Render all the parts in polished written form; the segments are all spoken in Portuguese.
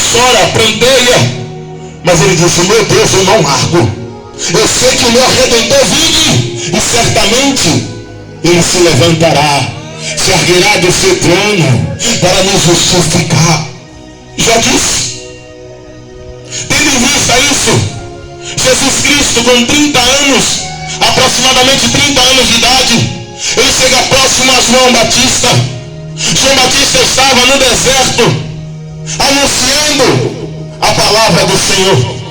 fora, planteia. Mas ele disse: meu Deus, eu não largo. Eu sei que o meu Redentor vive, e certamente ele se levantará, se erguerá do seu trono para nos justificar. Já disse. Tendo em vista isso, Jesus Cristo, com 30 anos, aproximadamente 30 anos de idade, ele chega próximo a João Batista. João Batista estava no deserto, anunciando a palavra do Senhor,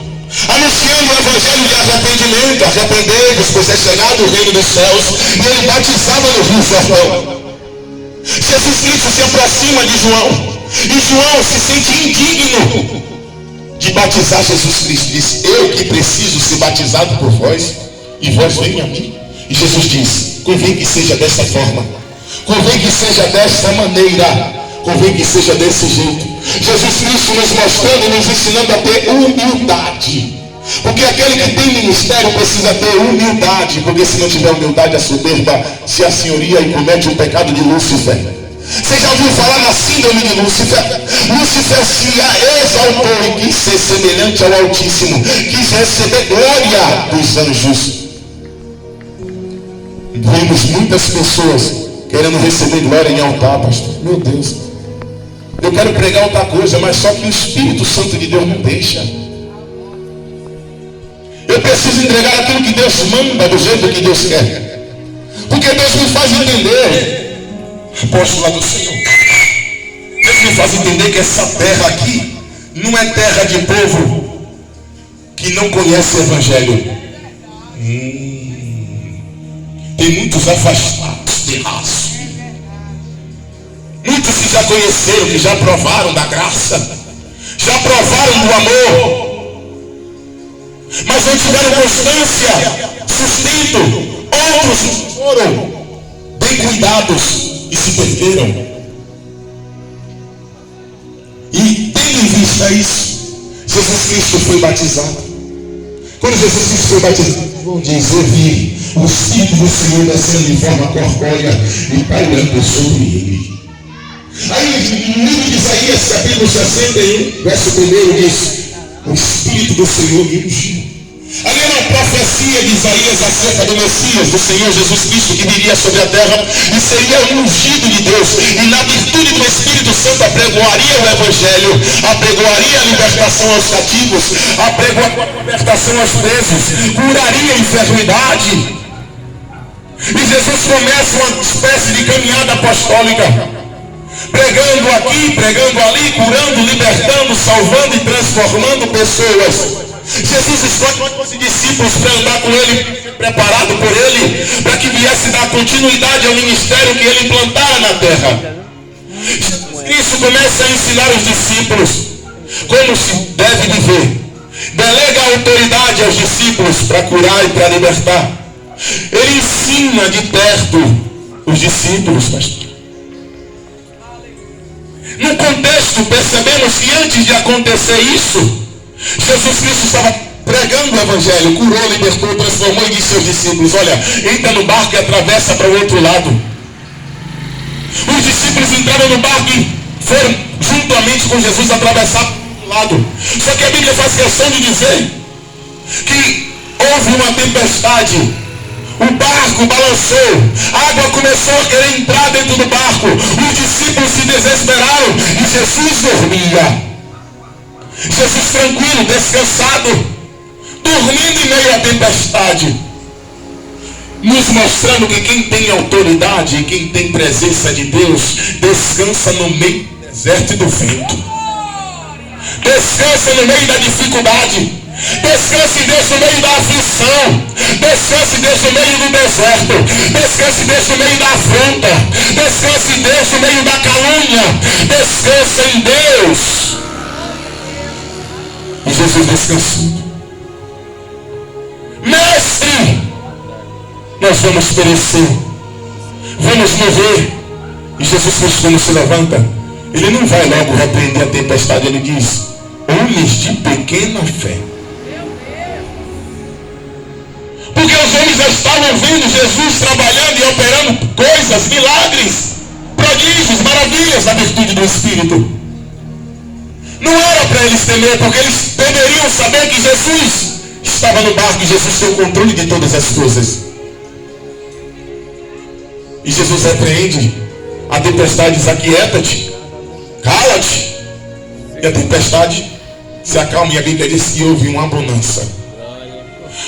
anunciando o evangelho de arrependimento. Arrependei-vos, pois é chegado o reino dos céus. E ele batizava no Rio Jordão. Jesus Cristo se aproxima de João, e João se sente indigno de batizar Jesus Cristo. Diz: eu que preciso ser batizado por vós, e vós vem a mim. E Jesus diz: convém que seja dessa forma, convém que seja dessa maneira, convém que seja desse jeito. Jesus Cristo nos mostrando, nos ensinando a ter humildade. Porque aquele que tem ministério precisa ter humildade. Porque se não tiver humildade, a soberba se assenhoria e comete o pecado de Lúcifer. Você já ouviu falar na síndrome de Lúcifer? Lúcifer se exaltou e quis ser semelhante ao Altíssimo, quis receber glória dos anjos. Vemos muitas pessoas querendo receber glória em altar, pastor. Meu Deus, eu quero pregar outra coisa, mas só que o Espírito Santo de Deus não deixa. Eu preciso entregar aquilo que Deus manda, do jeito que Deus quer. Porque Deus me faz entender, apóstolo do Senhor, Deus me faz entender que essa terra aqui não é terra de povo que não conhece o Evangelho. Tem muitos afastados de raça. Muitos que já conheceram, que já provaram da graça, já provaram do amor, mas não tiveram constância, sustento. Outros foram bem cuidados e se perderam. E tendo em vista isso, Jesus Cristo foi batizado. Quando Jesus Cristo foi batizado, João diz: eu vi o Espírito do Senhor descendo em forma corpórea e pairando sobre ele. Aí no livro de Isaías, capítulo 61, verso 1, diz: o Espírito do Senhor me ungiu. Ali era uma profecia de Isaías acerca do Messias, do Senhor Jesus Cristo, que viria sobre a terra e seria ungido de Deus, e na virtude do Espírito Santo apregoaria o Evangelho, apregoaria a libertação aos cativos, apregoaria a libertação aos presos, curaria a enfermidade. E Jesus começa uma espécie de caminhada apostólica, pregando aqui, pregando ali, curando, libertando, salvando e transformando pessoas. Jesus escolhe 12 discípulos para andar com ele, preparado por ele, para que viesse dar continuidade ao ministério que ele implantara na terra. Jesus Cristo começa a ensinar os discípulos como se deve viver. Delega a autoridade aos discípulos para curar e para libertar. Ele ensina de perto os discípulos, pastor. No contexto, percebemos que antes de acontecer isso, Jesus Cristo estava pregando o Evangelho, curou, libertou, transformou e disse aos discípulos: olha, entra no barco e atravessa para o outro lado. Os discípulos entraram no barco e foram juntamente com Jesus atravessar para o outro lado. Só que a Bíblia faz questão de dizer que houve uma tempestade, o barco balançou, a água começou a querer entrar dentro do barco, os discípulos se desesperaram e Jesus dormia. Jesus tranquilo, descansado, dormindo em meio à tempestade, nos mostrando que quem tem autoridade e quem tem presença de Deus descansa no meio do deserto e do vento, descansa no meio da dificuldade, descansa em Deus no meio da aflição, descansa em Deus no meio do deserto, descansa em Deus no meio da afronta, descansa em Deus no meio da calúnia, descansa em Deus. E Jesus descansando: mestre, nós vamos perecer, vamos morrer. E Jesus Cristo, quando se levanta, ele não vai logo repreender a tempestade, ele diz: homens de pequena fé. Porque os homens já estavam vendo Jesus trabalhando e operando coisas, milagres, prodígios, maravilhas na virtude do Espírito. Não era para eles temer, porque eles deveriam saber que Jesus estava no barco e Jesus tem o controle de todas as coisas. E Jesus repreende a tempestade, diz: aquieta-te, cala-te. E a tempestade se acalma, e a Bíblia diz que houve uma bonança.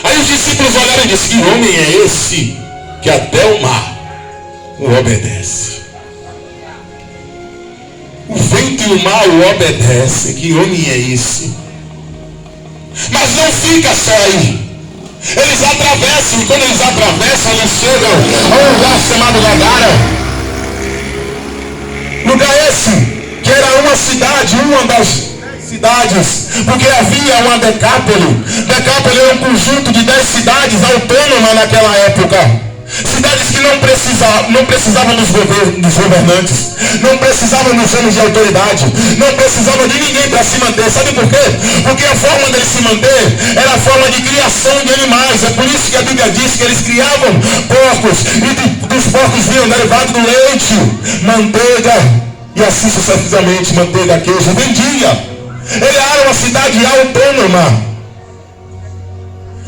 Aí os discípulos olharam e disseram: que homem é esse que até o mar o obedece? O vento e o mar o obedecem. Que homem é esse? Mas não fica só aí. Eles atravessam, e quando eles atravessam, eles chegam a um lugar chamado Gadara. Lugar esse que era uma cidade, uma das cidades, porque havia uma Decápole. Decápole era um conjunto de 10 cidades autônomas naquela época. Cidades que não precisavam dos governantes, não precisavam dos homens de autoridade, não precisavam de ninguém para se manter. Sabe por quê? Porque a forma deles se manter era a forma de criação de animais. É por isso que a Bíblia diz que eles criavam porcos, e dos porcos vinham derivado do leite, manteiga, e assim sucessivamente, manteiga, queijo, vendia. Ele era uma cidade autônoma,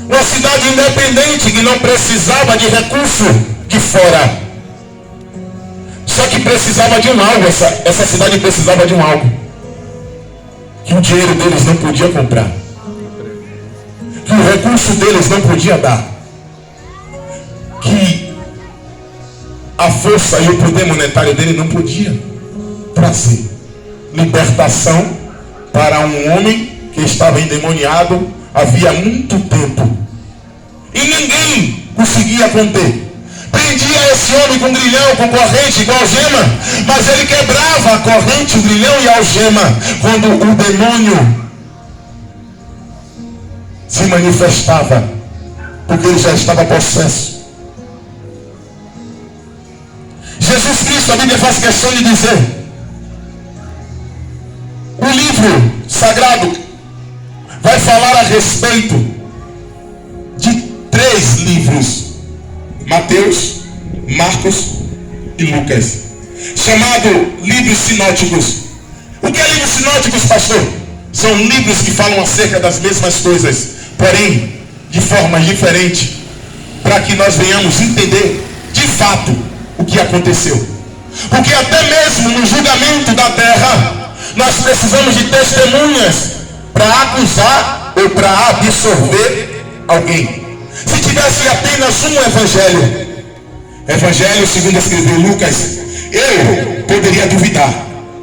uma cidade independente que não precisava de recurso de fora. Só que precisava de um algo, essa cidade precisava de um algo que o dinheiro deles não podia comprar, que o recurso deles não podia dar, que a força e o poder monetário dele não podia trazer libertação para um homem que estava endemoniado havia muito tempo, e ninguém conseguia conter. Prendia esse homem com grilhão, com corrente, com algema, mas ele quebrava a corrente, o grilhão e a algema quando o demônio se manifestava, porque ele já estava possesso. Jesus Cristo, a Bíblia faz questão de dizer, o livro sagrado vai falar a respeito de 3 livros: Mateus, Marcos e Lucas, chamado livros sinóticos. O que é livros sinóticos, pastor? São livros que falam acerca das mesmas coisas, porém de forma diferente, para que nós venhamos entender de fato o que aconteceu. Porque até mesmo no julgamento da terra, nós precisamos de testemunhas para acusar ou para absorver alguém. Se tivesse apenas um evangelho segundo escreveu Lucas, eu poderia duvidar,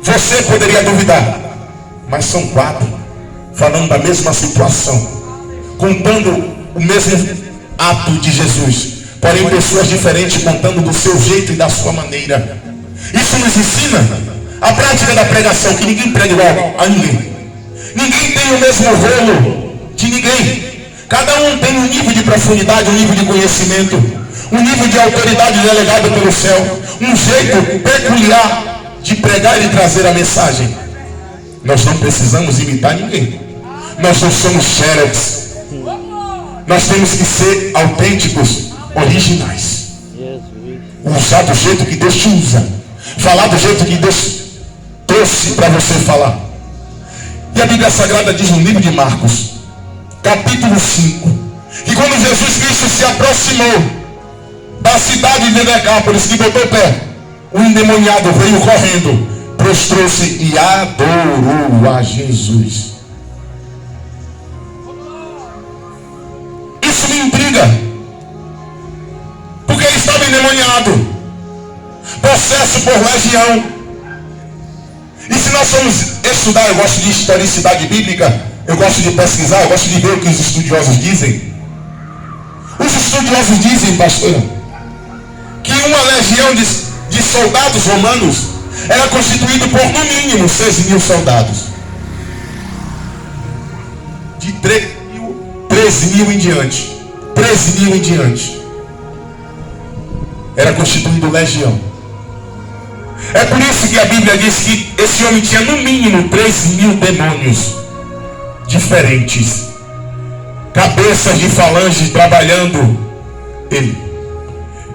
você poderia duvidar, mas são 4 falando da mesma situação, contando o mesmo ato de Jesus, porém pessoas diferentes contando do seu jeito e da sua maneira. Isso nos ensina a prática da pregação, que ninguém prega igual a ninguém. Ninguém tem o mesmo rolo de ninguém. Cada um tem um nível de profundidade, um nível de conhecimento, um nível de autoridade delegado pelo céu, um jeito peculiar de pregar e trazer a mensagem. Nós não precisamos imitar ninguém. Nós não somos xerox. Nós temos que ser autênticos, originais. Usar do jeito que Deus te usa. Falar do jeito que Deus trouxe para você falar. E a Bíblia Sagrada diz no livro de Marcos, capítulo 5, que quando Jesus Cristo se aproximou da cidade de Decápolis, que botou pé, o endemoniado veio correndo, prostrou-se e adorou a Jesus. Isso me intriga, porque ele estava endemoniado, possesso por legião. E se nós formos estudar, eu gosto de historicidade bíblica, eu gosto de pesquisar, eu gosto de ver o que os estudiosos dizem. Os estudiosos dizem, pastor, que uma legião de soldados romanos era constituída por no mínimo 6.000 soldados. De 13.000 em diante. 13.000 em diante. Era constituído legião. É por isso que a Bíblia diz que esse homem tinha no mínimo 3.000 demônios diferentes, cabeças de falange trabalhando ele.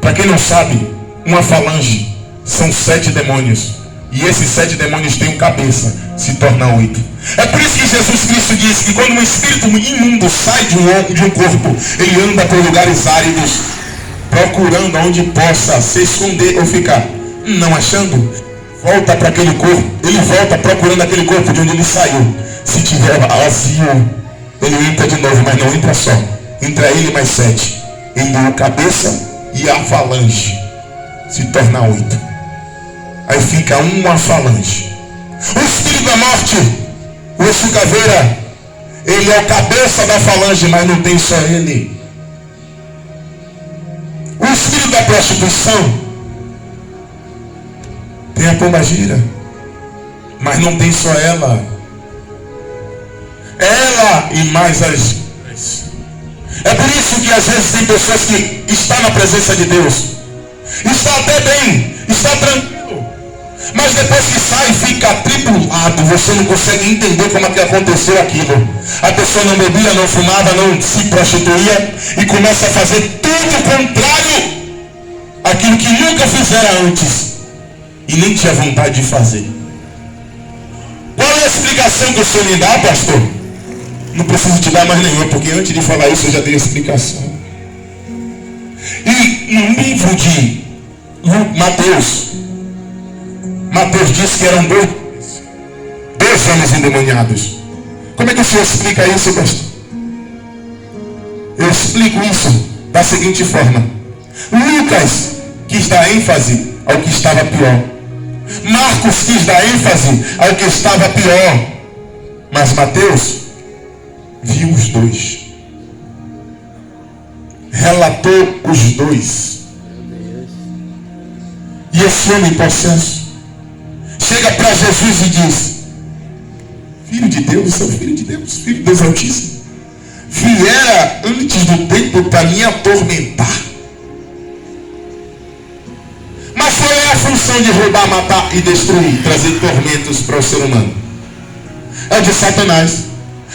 Para quem não sabe, uma falange são 7 demônios, E esses 7 demônios têm um cabeça, se torna 8. É por isso que Jesus Cristo disse que quando um espírito imundo sai de um corpo, ele anda por lugares áridos, procurando onde possa se esconder ou ficar. Não achando, volta para aquele corpo. Ele volta procurando aquele corpo de onde ele saiu. Se tiver vazio, ele entra de novo, mas não entra só. Entra ele mais 7. Ele o cabeça e a falange. Se torna 8. Aí fica uma falange. O espírito da morte, o Exu Caveira, ele é o cabeça da falange, mas não tem só ele. O espírito da prostituição tem a pombagira, mas não tem só ela. Ela e mais as. É por isso que às vezes tem pessoas que estão na presença de Deus, está até bem, está tranquilo, mas depois que sai fica atribulado. Você não consegue entender como é que aconteceu aquilo. A pessoa não bebia, não fumava, não se prostituía e começa a fazer tudo contrário àquilo que nunca fizera antes e nem tinha vontade de fazer. Qual é a explicação que o Senhor me dá, pastor? Não preciso te dar mais nenhuma, porque antes de falar isso eu já dei a explicação. E no livro de Mateus diz que eram 2 homens endemoniados. Como é que o Senhor explica isso, pastor? Eu explico isso da seguinte forma. Lucas quis dar ênfase ao que estava pior. Marcos quis dar ênfase ao que estava pior. Mas Mateus viu os 2. Relatou os 2. E esse homem possesso chega para Jesus e diz: Filho de Deus, sou filho de Deus, filho de Deus Altíssimo, viera antes do tempo para me atormentar. Mas qual é a função de roubar, matar e destruir? Trazer tormentos para o ser humano. É de Satanás.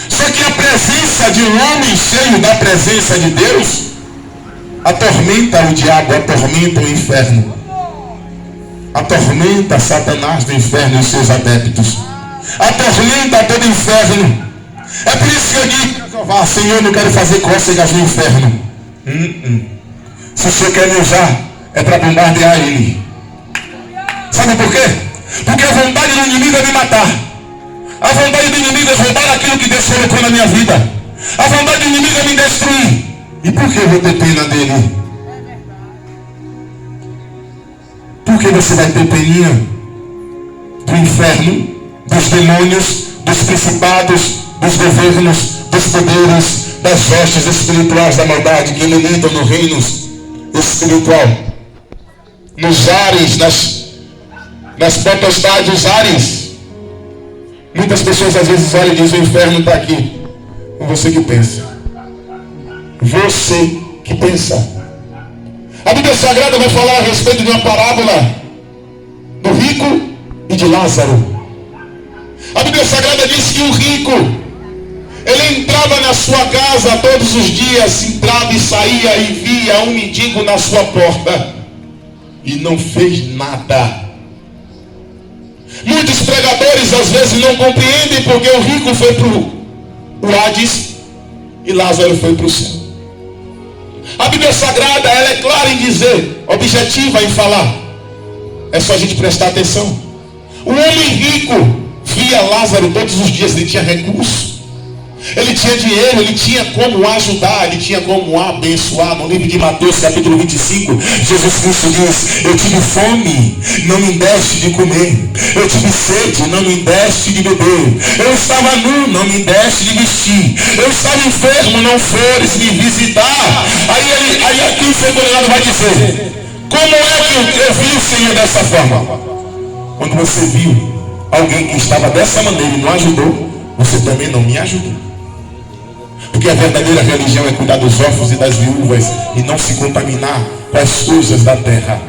Só que a presença de um homem cheio da presença de Deus atormenta o diabo, atormenta o inferno, atormenta Satanás do inferno e seus adeptos, atormenta todo o inferno. É por isso que eu digo: Senhor, eu não quero fazer cócegas no inferno. Se o Senhor quer me usar, é para bombardear ele. Sabe por quê? Porque a vontade do inimigo é me matar. A vontade do inimigo é roubar aquilo que Deus colocou na minha vida. A vontade do inimigo é me destruir. E por que eu vou ter pena dele? Por que você vai ter peninha do inferno, dos demônios, dos principados, dos governos, dos poderes, das hostes espirituais da maldade que militam no reino espiritual, nos ares, nas potestades ares? Muitas pessoas às vezes olham e dizem: o inferno está aqui. É você que pensa. Você que pensa. A Bíblia Sagrada vai falar a respeito de uma parábola do rico e de Lázaro. A Bíblia Sagrada diz que o rico, ele entrava na sua casa todos os dias, entrava e saía e via um mendigo na sua porta e não fez nada. Muitos pregadores às vezes não compreendem porque o rico foi para o Hades e Lázaro foi para o céu. A Bíblia Sagrada, ela é clara em dizer, objetiva em falar. É só a gente prestar atenção. O homem rico via Lázaro todos os dias, ele tinha recurso, ele tinha dinheiro, ele tinha como ajudar, ele tinha como abençoar. No livro de Mateus, capítulo 25, Jesus Cristo diz: eu tive fome, não me deste de comer. Eu tive sede, não me deste de beber. Eu estava nu, não me deste de vestir. Eu estava enfermo, não fores me visitar. Aí aqui o Senhor vai dizer: como é que eu vi o Senhor dessa forma? Quando você viu alguém que estava dessa maneira e não ajudou, você também não me ajudou. Porque a verdadeira religião é cuidar dos órfãos e das viúvas e não se contaminar com as coisas da terra.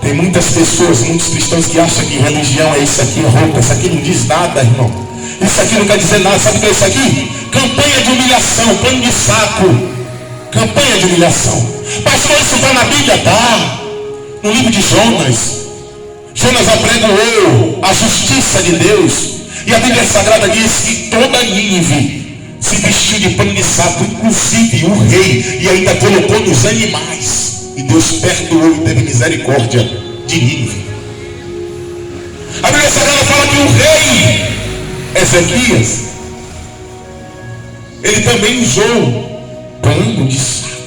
Tem muitas pessoas, muitos cristãos que acham que religião é isso aqui, roupa, isso aqui não diz nada, irmão. Isso aqui não quer dizer nada. Sabe o que é isso aqui? Campanha de humilhação, pano de saco. Campanha de humilhação. Pastor, isso está na Bíblia? Tá. No livro de Jonas. Jonas apregoou a justiça de Deus. E a Bíblia Sagrada diz que toda Nínive se vestiu de pano de saco, inclusive o rei, e ainda colocou nos animais. E Deus perdoou e teve misericórdia de Nínive. A Bíblia Sagrada fala que o rei Ezequias, ele também usou pano de saco,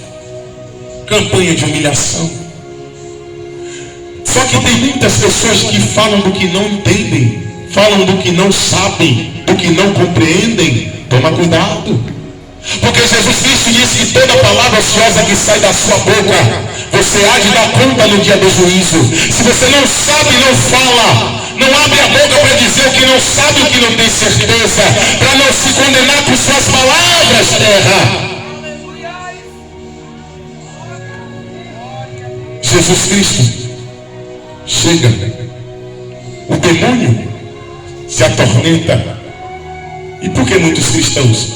campanha de humilhação. Só que tem muitas pessoas que falam do que não entendem, falam do que não sabem, do que não compreendem. Toma cuidado, porque Jesus Cristo disse que toda palavra ociosa que sai da sua boca, você há de dar conta no dia do juízo. Se você não sabe, não fala. Não abre a boca para dizer o que não sabe, o que não tem certeza, para não se condenar por suas palavras, terra. Jesus Cristo chega, o demônio se atormenta. E por que muitos cristãos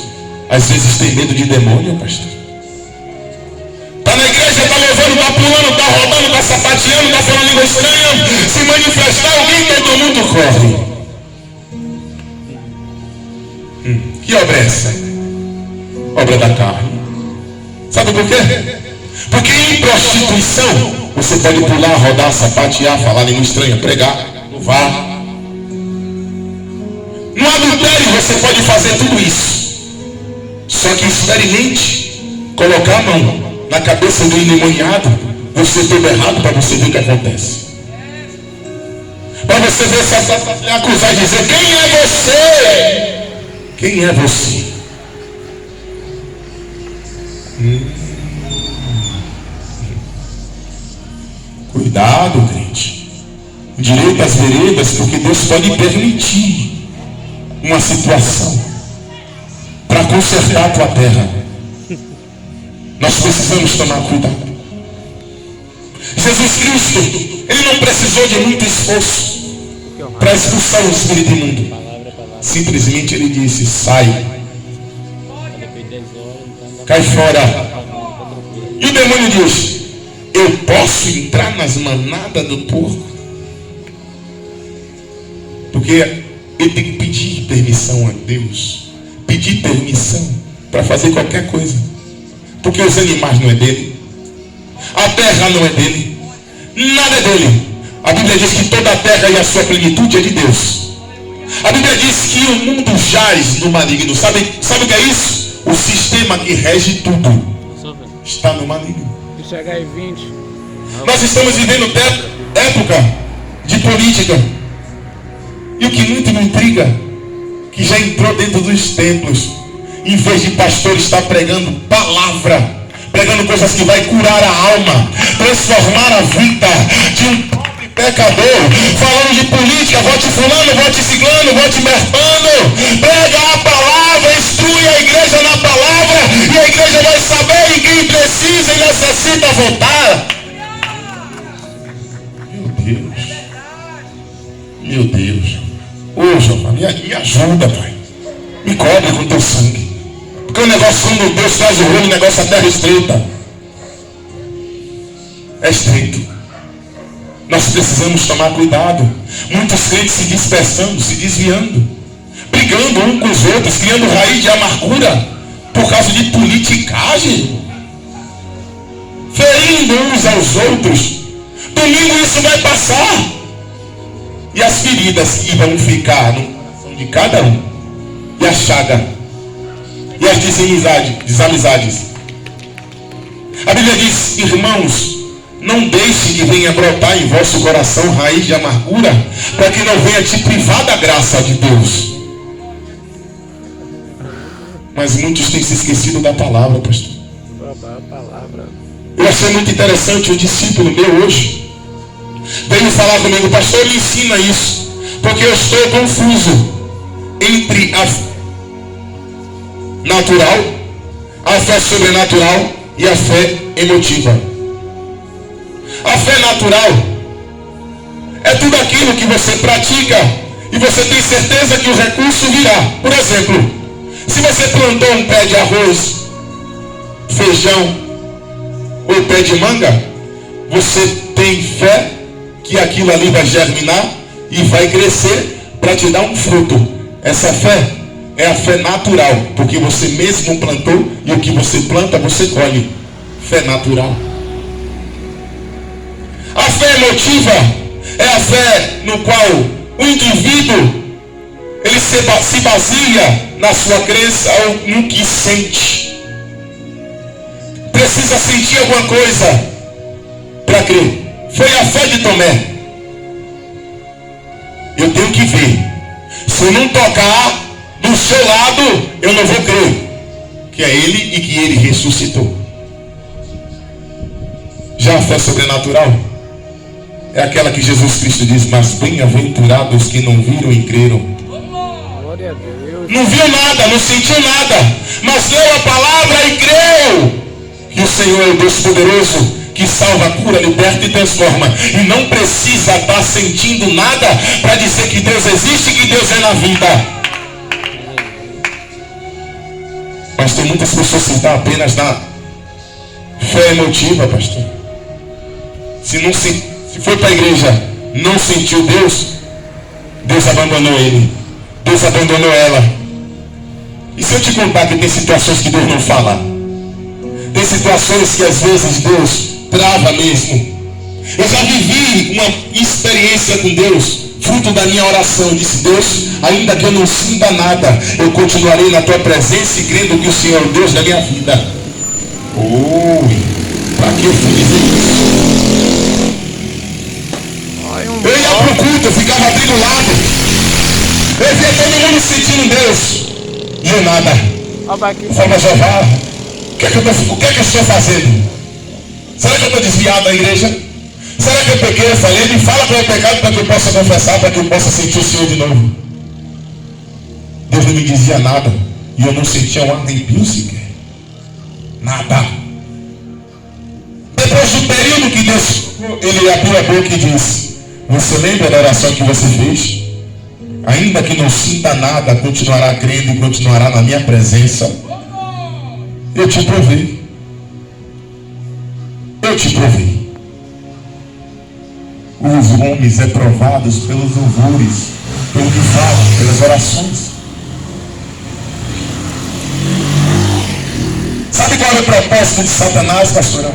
às vezes têm medo de demônio, pastor? Está na igreja, está louvando, está pulando, está rodando, está sapateando, está falando língua estranha. Se manifestar alguém, todo mundo corre. Que obra é essa? Obra da carne. Sabe por quê? Porque em prostituição você pode pular, rodar, sapatear, falar língua estranha, pregar, louvar. No adultério você pode fazer tudo isso. Só que experimente colocar a mão na cabeça do endemoniado, você tudo errado, para você ver o que acontece. Para você ver se acusar e dizer: quem é você? Quem é você? Cuidado, crente. Direito às veredas, porque Deus pode permitir uma situação para consertar a tua terra. Nós precisamos tomar cuidado. Jesus Cristo, ele não precisou de muito esforço para expulsar o espírito imundo. Simplesmente ele disse: sai, cai fora. E o demônio diz: eu posso entrar nas manadas do porco? Porque ele tem que pedir permissão a Deus, pedir permissão para fazer qualquer coisa. Porque os animais não é dele, a terra não é dele, nada é dele. A Bíblia diz que toda a terra e a sua plenitude é de Deus. A Bíblia diz que o mundo jaz no maligno. Sabe o que é isso? O sistema que rege tudo está no maligno. Nós estamos vivendo época de política. E o que muito me intriga, que já entrou dentro dos templos, em vez de pastor estar pregando palavra, pregando coisas que vai curar a alma, transformar a vida de um pobre pecador, falando de política, vote fulano, vote ciclano, vote merpano. Prega a palavra, instrui a igreja na palavra, e a igreja vai saber em quem precisa e necessita votar. Meu Deus. Ô, Jeová, me ajuda, Pai. Me cobre com teu sangue. Porque o negócio, quando Deus traz o reino, o negócio a terra é estreita. É estreito. Nós precisamos tomar cuidado. Muitos crentes se dispersando, se desviando, brigando um com os outros, criando raiz de amargura por causa de politicagem, ferindo uns aos outros. Domingo isso vai passar. E as feridas que vão ficar no coração de cada um, e a chaga, e as desamizades. A Bíblia diz: irmãos, não deixe que venha brotar em vosso coração raiz de amargura, para que não venha te privar da graça de Deus. Mas muitos têm se esquecido da palavra, pastor. Eu achei muito interessante um discípulo meu hoje veio falar comigo: pastor, me ensina isso, porque eu estou confuso entre a fé natural, a fé sobrenatural e a fé emotiva. A fé natural é tudo aquilo que você pratica e você tem certeza que o recurso virá. Por exemplo, se você plantou um pé de arroz, feijão ou pé de manga, você tem fé que aquilo ali vai germinar e vai crescer para te dar um fruto. Essa fé é a fé natural, porque você mesmo plantou e o que você planta você colhe. Fé natural. A fé emotiva é a fé no qual o indivíduo ele se baseia na sua crença ou no que sente. Precisa sentir alguma coisa para crer. Foi a fé de Tomé. Eu tenho que ver. Se eu não tocar do seu lado, eu não vou crer que é ele e que ele ressuscitou. Já a fé sobrenatural é aquela que Jesus Cristo diz: mas bem-aventurados que não viram e creram. Glória a Deus. Não viu nada, não sentiu nada, mas leu a palavra e creu que o Senhor é o Deus poderoso, que salva, cura, liberta e transforma. E não precisa estar sentindo nada para dizer que Deus existe e que Deus é na vida. Mas tem muitas pessoas que estão apenas na fé emotiva, pastor. Se foi para a igreja, não sentiu Deus, Deus abandonou ele. Deus abandonou ela. E se eu te contar que tem situações que Deus não fala? Tem situações que às vezes Deus trava mesmo. Eu já vivi uma experiência com Deus, fruto da minha oração. Eu disse: Deus, ainda que eu não sinta nada, eu continuarei na tua presença e crendo que o Senhor é o Deus da minha vida. Para que eu fui dizer isso? Eu ia para o culto, eu ficava atribulado. Eu via todo mundo sentindo Deus. E eu nada. Eu falava: Jeová, o que é que eu estou fazendo? Será que eu estou desviado da igreja? Será que eu pequei? Eu falei: me fala qual é o pecado para que eu possa confessar, para que eu possa sentir o Senhor de novo. Deus não me dizia nada. E eu não sentia um arrepio sequer. Nada. Depois do período que Deus, ele abriu a boca e disse: você lembra da oração que você fez? Ainda que não sinta nada, continuará crendo e continuará na minha presença. Eu te provei. Eu te provei. Os homens é provados pelos louvores, pelo que falam, pelas orações. Sabe qual era o propósito de Satanás, pastorão?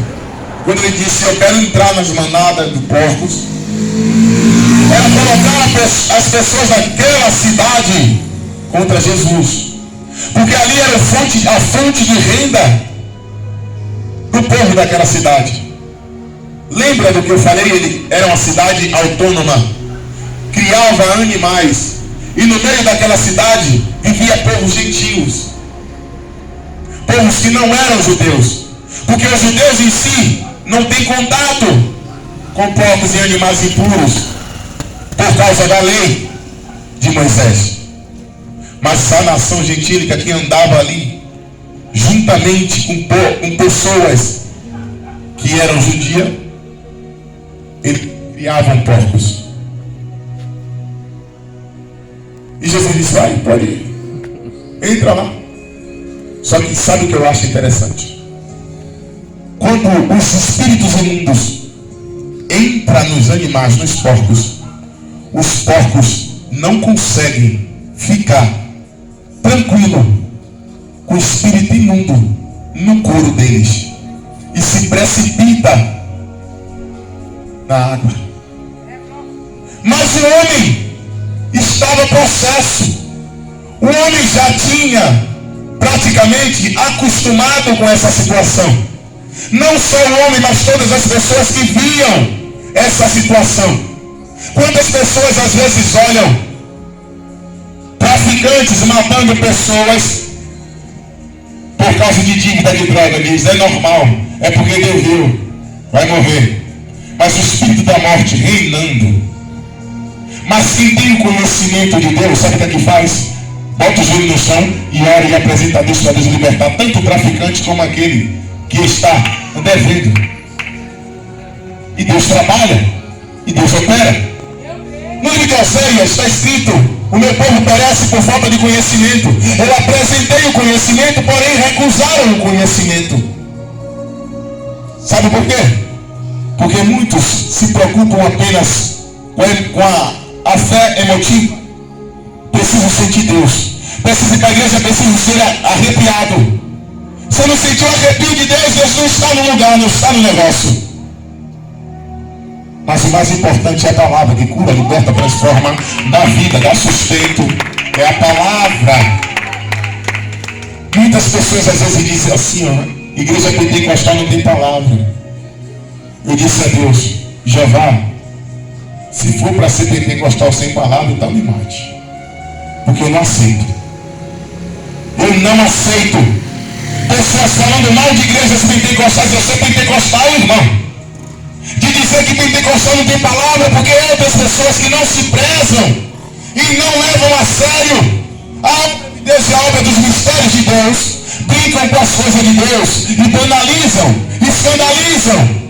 Quando ele disse: eu quero entrar nas manadas de porcos, era colocar as pessoas daquela cidade contra Jesus, porque ali era a fonte de renda do povo daquela cidade. Lembra do que eu falei? Ele era uma cidade autônoma, criava animais, e no meio daquela cidade vivia povos gentios, povos que não eram judeus, porque os judeus em si não têm contato com porcos e animais impuros por causa da lei de Moisés. Mas a nação gentílica que andava ali juntamente com pessoas que eram judias, eles criavam porcos. E Jesus disse: vai, pode ir, entra lá. Só que sabe o que eu acho interessante? Quando os espíritos imundos entram nos animais, nos porcos, os porcos não conseguem ficar tranquilo com o espírito imundo no couro deles e se precipita na água. Mas o homem estava possesso. O homem já tinha praticamente acostumado com essa situação. Não só o homem, mas todas as pessoas que viam essa situação. Quantas pessoas às vezes olham traficantes matando pessoas por causa de dívida de droga? Diz: é normal, é porque Deus viu, vai morrer. Mas o espírito da morte reinando. Mas quem tem o conhecimento de Deus, sabe o que faz? Bota o joelho no chão e ora e apresenta a Deus para Deus libertar tanto o traficante como aquele que está devendo. E Deus trabalha, e Deus opera. No livro de Oséias está escrito: o meu povo perece por falta de conhecimento. Eu apresentei o conhecimento, porém recusaram o conhecimento. Sabe por quê? Porque muitos se preocupam apenas com a fé emotiva. Preciso sentir Deus. Preciso ir para a igreja, preciso ser arrepiado. Se eu não sentir o arrepio de Deus, Deus não está no lugar, não está no negócio. Mas o mais importante é a palavra que cura, liberta, transforma, dá vida, dá sustento. É a palavra. Muitas pessoas às vezes dizem assim, ó, igreja pentecostal não tem palavra. Eu disse a Deus, Jeová, se for para ser pentecostal sem palavra, então me mate. Porque eu não aceito. Eu não aceito pessoas falando mal de igrejas pentecostais. Eu sou pentecostal, irmão. De dizer que pentecostal não tem palavra, porque é outras pessoas que não se prezam e não levam a sério a obra de Deus e a obra dos mistérios de Deus, brincam com as coisas de Deus e banalizam, escandalizam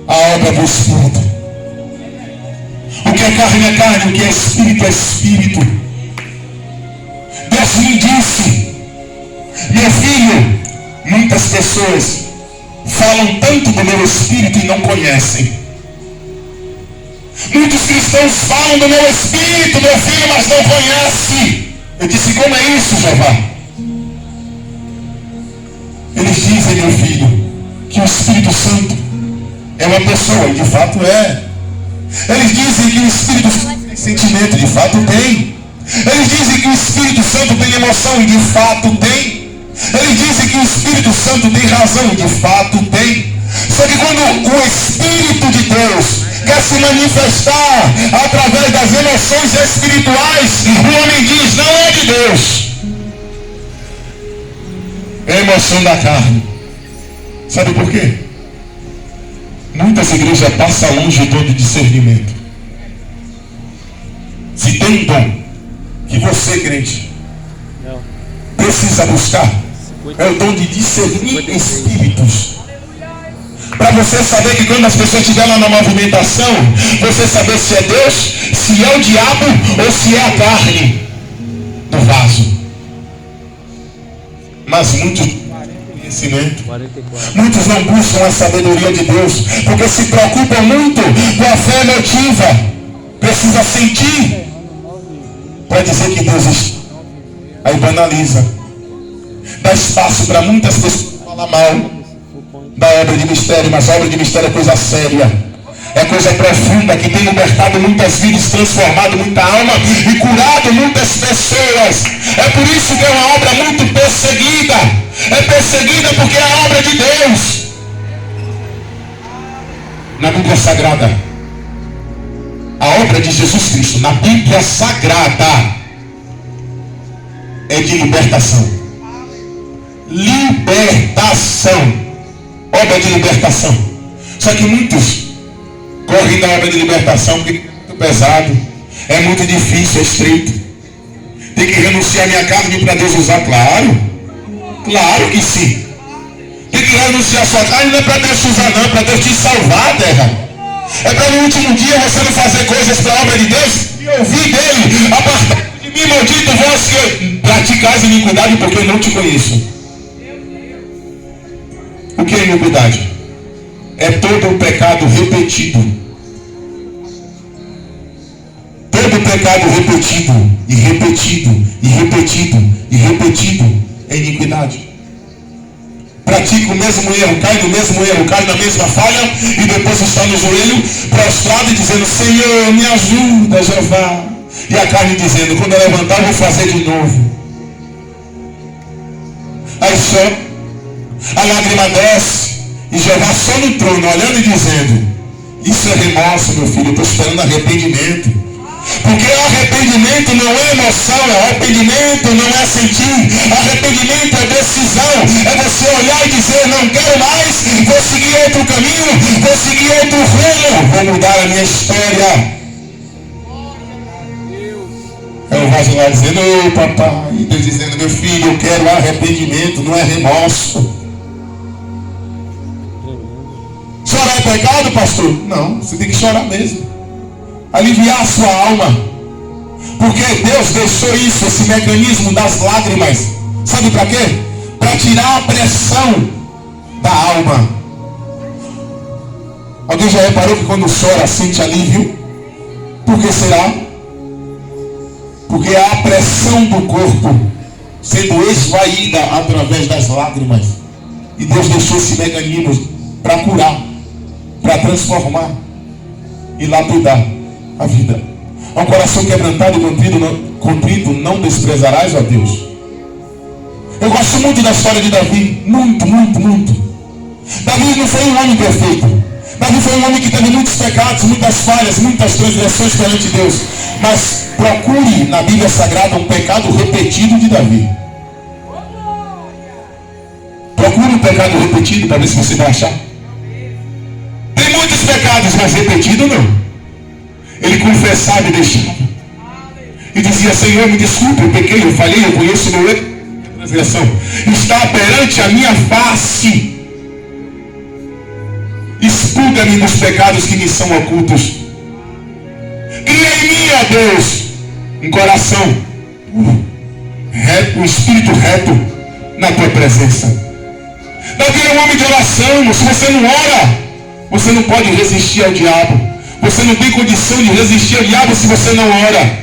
a obra do Espírito. O que é carne, o que é espírito. Deus me disse, meu filho, muitas pessoas falam tanto do meu espírito e não conhecem. Muitos cristãos falam do meu espírito, meu filho, mas não conhecem. Eu disse, como é isso, Jeová? Eles dizem, meu filho, que o Espírito Santo é uma pessoa, e de fato é. Eles dizem que o Espírito Santo tem sentimento, de fato tem. Eles dizem que o Espírito Santo tem emoção, e de fato tem. Eles dizem que o Espírito Santo tem razão, e de fato tem. Só que quando o Espírito de Deus quer se manifestar através das emoções espirituais, o homem diz, não é de Deus. É a emoção da carne. Sabe por quê? Muitas igrejas passam longe do dom de discernimento. Se tem um dom que você, crente, precisa buscar, é o dom de discernir espíritos. Para você saber que quando as pessoas estiverem lá na movimentação, você saber se é Deus, se é o diabo ou se é a carne do vaso. Mas muitos conhecimento. Muitos não buscam a sabedoria de Deus, porque se preocupam muito com a fé emotiva. Precisa sentir para dizer que Deus está. Aí banaliza. Dá espaço para muitas pessoas falar mal da obra de mistério, mas a obra de mistério é coisa séria. É coisa profunda, que tem libertado muitas vidas, transformado muita alma e curado muitas pessoas. É por isso que é uma obra muito perseguida. É perseguida porque é a obra de Deus. Na Bíblia Sagrada, a obra de Jesus Cristo, na Bíblia Sagrada, é de libertação. Libertação. Obra de libertação. Só que muitos correm da obra de libertação porque é muito pesado, é muito difícil, é estreito. Tem que renunciar a minha carne para Deus usar, claro. Claro que sim. Tem que renunciar a sua carne, não é para Deus te usar não, é para Deus te salvar, terra. É para no último dia você não fazer coisas para a obra de Deus e ouvir dele, apartar de mim, maldito vós que praticais iniquidade, porque eu não te conheço. O que é iniquidade? É todo o pecado repetido. Todo pecado repetido, e repetido, e repetido, e repetido, é iniquidade. Pratica o mesmo erro, cai no mesmo erro, cai na mesma falha, e depois está no joelho, prostrado e dizendo, Senhor, me ajuda, Jeová. E a carne dizendo, quando eu levantar, vou fazer de novo. Aí só, a lágrima desce, e Jeová só no trono, olhando e dizendo, isso é remorso, meu filho, eu estou esperando arrependimento. Porque arrependimento não é emoção, arrependimento não é sentir, arrependimento é decisão, é você olhar e dizer, não quero mais, vou seguir outro caminho, vou seguir outro rumo, vou mudar a minha história. É o vaso lá dizendo, ô papai, e Deus dizendo, meu filho, eu quero arrependimento, não é remorso. Chorar é pecado, pastor? Não, você tem que chorar mesmo. Aliviar a sua alma. Porque Deus deixou isso, esse mecanismo das lágrimas. Sabe para quê? Para tirar a pressão da alma. Alguém já reparou que quando chora sente alívio? Por que será? Porque a pressão do corpo sendo esvaída através das lágrimas. E Deus deixou esse mecanismo para curar, para transformar e lapidar a vida. Um coração quebrantado e contrito não desprezarás, ó Deus. Eu gosto muito da história de Davi. Muito, muito, muito. Davi não foi um homem perfeito. Davi foi um homem que teve muitos pecados, muitas falhas, muitas transgressões perante Deus. Mas procure na Bíblia Sagrada um pecado repetido de Davi. Procure um pecado repetido para ver se você vai achar. Tem muitos pecados, mas repetido não. Ele confessava e deixava. E dizia: Senhor, me desculpe, eu pequei, eu falhei, eu conheço o meu erro, transgressão. Está perante a minha face. Expulga-me dos pecados que me são ocultos. Cria em mim, ó Deus, um coração reto, um espírito reto na tua presença. Davi é um homem de oração. Se você não ora, você não pode resistir ao diabo. Você não tem condição de resistir ao diabo se você não ora.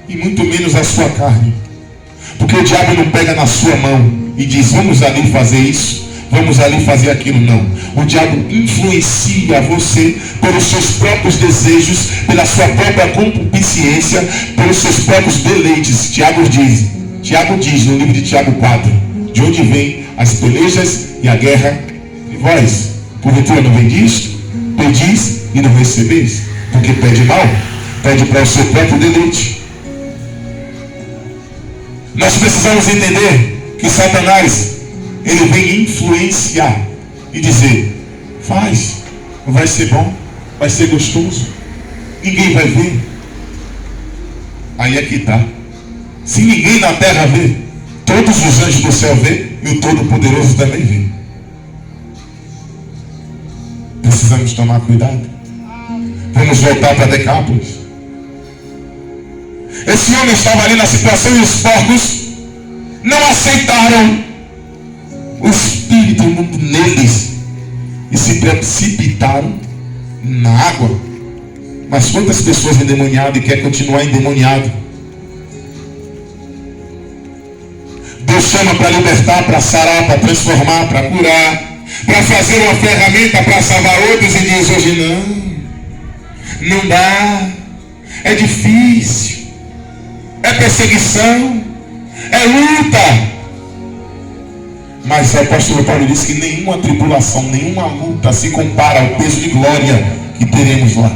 E muito menos a sua carne. Porque o diabo não pega na sua mão e diz: vamos ali fazer isso, vamos ali fazer aquilo. Não. O diabo influencia você pelos seus próprios desejos, pela sua própria concupiscência, pelos seus próprios deleites. Tiago diz no livro de Tiago 4: de onde vem as pelejas e a guerra de vós? Porventura não vem disto? Pedis e não recebeis. Porque pede mal, pede para o seu próprio deleite. Nós precisamos entender que Satanás, ele vem influenciar e dizer: faz, vai ser bom, vai ser gostoso, ninguém vai ver. Aí é que está. Se ninguém na terra vê, todos os anjos do céu vê e o Todo-Poderoso também vê. Precisamos tomar cuidado. Vamos voltar para Decápolis. Esse homem estava ali na situação e os porcos não aceitaram o espírito imundo neles e se precipitaram na água. Mas quantas pessoas endemoniadas e quer continuar endemoniado? Deus chama para libertar, para sarar, para transformar, para curar, para fazer uma ferramenta para salvar outros, e diz hoje: não dá, é difícil, é perseguição, é luta. Mas o apóstolo Paulo diz que nenhuma tribulação, nenhuma luta se compara ao peso de glória que teremos lá.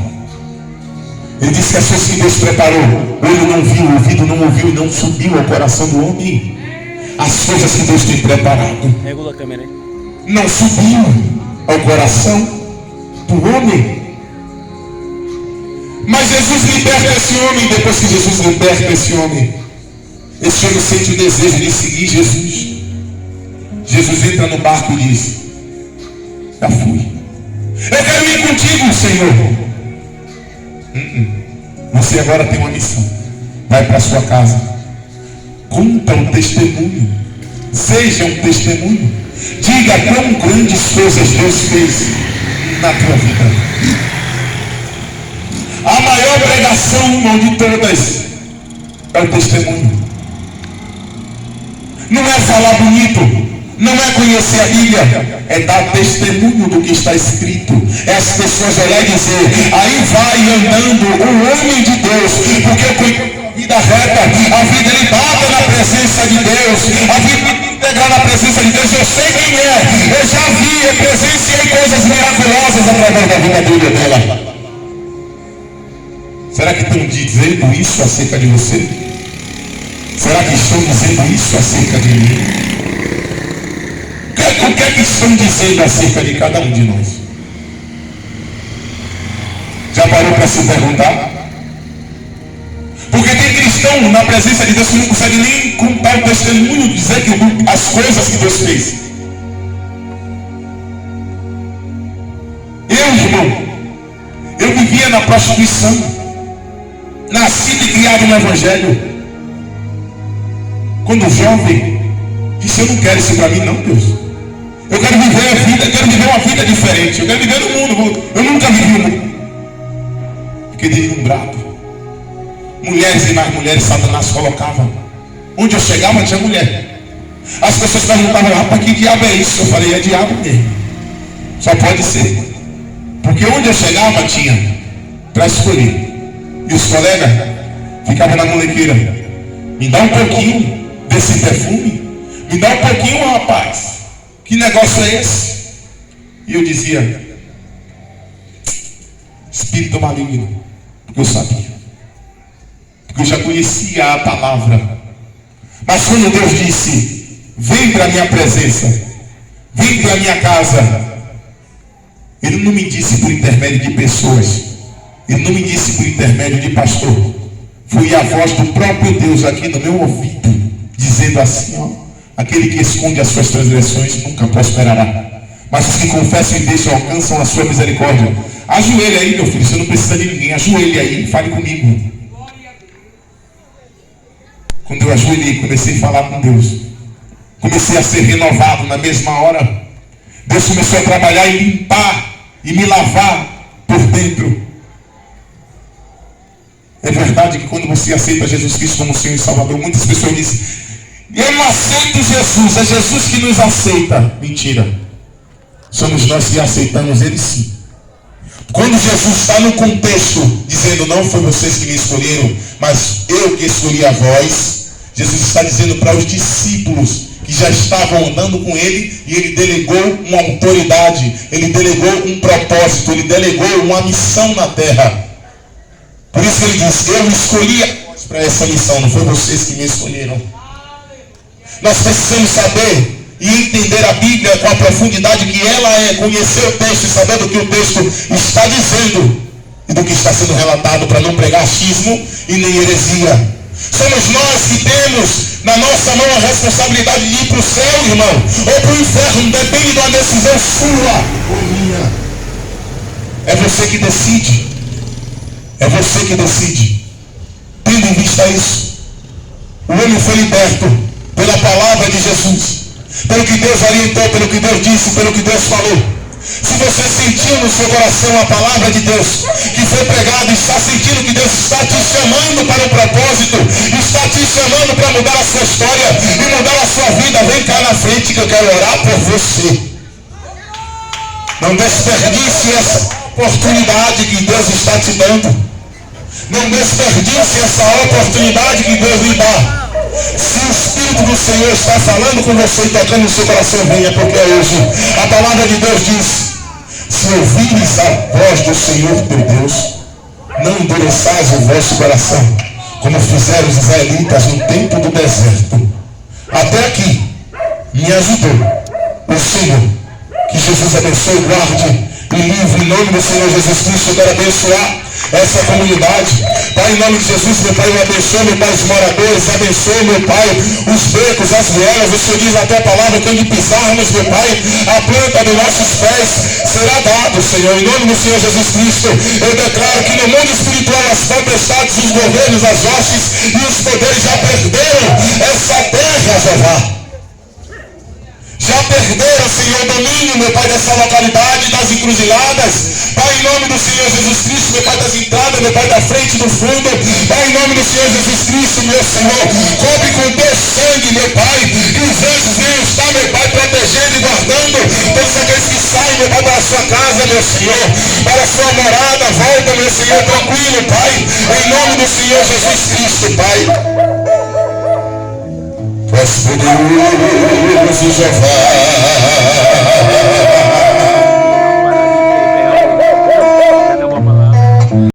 Ele disse que as coisas que Deus preparou, olho não viu, ouvido não ouviu e não subiu ao coração do homem. As coisas que Deus tem preparado Regula a câmera aí. Não subiu ao coração do homem. Mas Jesus liberta esse homem. Depois que Jesus liberta esse homem sente o desejo de seguir Jesus. Jesus entra no barco e diz: já fui, eu quero ir contigo, Senhor. Você agora tem uma missão. Vai para sua casa, conta um testemunho, seja um testemunho, diga quão grandes coisas Deus fez na tua vida. A maior pregação, irmão, de todas é o testemunho. Não é falar bonito, não é conhecer a Bíblia, é dar testemunho do que está escrito. É as pessoas olharem e dizer: aí vai andando o homem de Deus, porque com a vida reta, a vida ilibada na presença de Deus, a vida integral na presença de Deus. Eu sei quem é, eu já vi, eu presenciei coisas miraculosas através da vida dela. Será que estão dizendo isso acerca de você? Será que estão dizendo isso acerca de mim? O que é que estão dizendo acerca de cada um de nós? Já parou para se perguntar? Porque tem cristão na presença de Deus que não consegue nem contar o testemunho, dizer que as coisas que Deus fez. Eu, irmão, eu vivia na prostituição, nascido e criado no Evangelho. Quando jovem, disse: eu não quero isso para mim não, Deus. Eu quero viver a vida, eu quero viver uma vida diferente. Eu quero viver no mundo. Eu nunca vivi no mundo. Fiquei deslumbrado. Mulheres e mais mulheres Satanás colocava. Onde eu chegava tinha mulher. As pessoas perguntavam, rapaz, que diabo é isso? Eu falei, é diabo mesmo. Só pode ser. Porque onde eu chegava tinha para escolher. E os colegas ficavam na molequeira. Me dá um pouquinho desse perfume. Me dá um pouquinho, rapaz. Que negócio é esse? E eu dizia, espírito maligno. Porque eu sabia. Porque eu já conhecia a palavra. Mas quando Deus disse, vem para a minha presença, vem para a minha casa, Ele não me disse por intermédio de pessoas. Ele não me disse por intermédio de pastor. Foi a voz do próprio Deus aqui no meu ouvido, dizendo assim, ó, aquele que esconde as suas transgressões nunca prosperará, mas os que confessam e deixam alcançam a sua misericórdia. Ajoelhe aí, meu filho, você não precisa de ninguém. Ajoelhe aí, fale comigo. Quando eu ajoelhei, comecei a falar com Deus. Comecei a ser renovado na mesma hora. Deus começou a trabalhar e limpar e me lavar por dentro. É verdade que quando você aceita Jesus Cristo como Senhor e Salvador, muitas pessoas dizem, eu não aceito Jesus, é Jesus que nos aceita. Mentira. Somos nós que aceitamos Ele sim. Quando Jesus está no contexto, dizendo, não foi vocês que me escolheram, mas eu que escolhi a vós, Jesus está dizendo para os discípulos que já estavam andando com Ele, e Ele delegou uma autoridade, Ele delegou um propósito, Ele delegou uma missão na terra. Por isso Ele diz, eu escolhi a vós para essa missão, não foi vocês que me escolheram. Nós precisamos saber e entender a Bíblia com a profundidade que ela é, conhecer o texto e saber do que o texto está dizendo e do que está sendo relatado, para não pregar achismo e nem heresia. Somos nós que temos na nossa mão a responsabilidade de ir para o céu, irmão, ou para o inferno, depende de uma decisão sua ou minha. É você que decide. É você que decide. Tendo em vista isso, o homem foi liberto pela palavra de Jesus, pelo que Deus orientou, pelo que Deus disse, pelo que Deus falou. Se você sentiu no seu coração a palavra de Deus que foi pregada, está sentindo que Deus está te chamando para um propósito, está te chamando para mudar a sua história e mudar a sua vida, vem cá na frente que eu quero orar por você. Não desperdice essa oportunidade que Deus está te dando. Não desperdice essa oportunidade que Deus lhe dá. Se o Espírito do Senhor está falando com você e tocando no seu coração, venha, porque é hoje. A palavra de Deus diz, se ouvires a voz do Senhor teu Deus, não endureçais o vosso coração, como fizeram os israelitas no tempo do deserto. Até aqui, me ajudou o Senhor. Que Jesus abençoe, guarde e livre em nome do Senhor Jesus Cristo. Eu quero abençoar essa comunidade. Pai, em nome de Jesus, meu Pai, eu abençoe, meu Pai, os moradores, abençoe, meu Pai, os becos, as vielas. O Senhor diz até a palavra que onde pisarmos, meu Pai, a planta dos nossos pés será dado, Senhor. Em nome do Senhor Jesus Cristo, eu declaro que no mundo espiritual as potestades, os governos, as hostes e os poderes já perderam essa terra, Jeová. Já perderam, Senhor, o domínio, meu Pai, dessa localidade, das encruzilhadas. Pai, em nome do Senhor Jesus Cristo, meu Pai, das entradas, meu Pai, da frente, do fundo. Pai, em nome do Senhor Jesus Cristo, meu Senhor, cobre com teu sangue, meu Pai, que os anjos venham estar, meu Pai, protegendo e guardando todos aqueles que saem, meu Pai, para a sua casa, meu Senhor, para a sua morada. Volta, meu Senhor, tranquilo, Pai, em nome do Senhor Jesus Cristo, Pai. Poderoso Jeová,